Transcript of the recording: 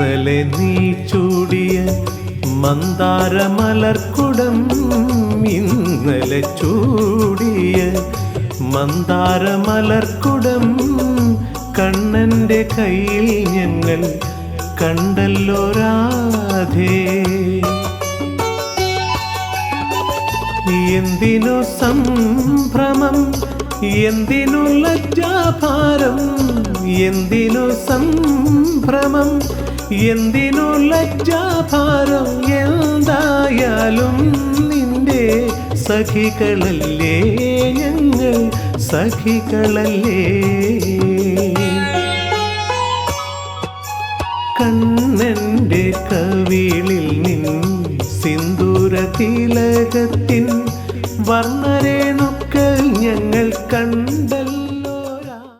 ഇന്നലെ നീ ചൂടിയ മന്ദാരമലർക്കുടം, ഇന്നലെ ചൂടിയ മന്ദാരമലർക്കുടം കണ്ണൻ്റെ കയ്യിൽ ഞങ്ങൾ കണ്ടല്ലോ രാധേ. എന്തിനു സംഭ്രമം, എന്തിനു ലജ്ജാഭാരം, എന്തിനു സംഭ്രമം, എന്തിനു ലജ്ജാഭാരം, എന്തായാലും നിന്റെ സഖികളല്ലേ ഞങ്ങൾ, സഖികളല്ലേ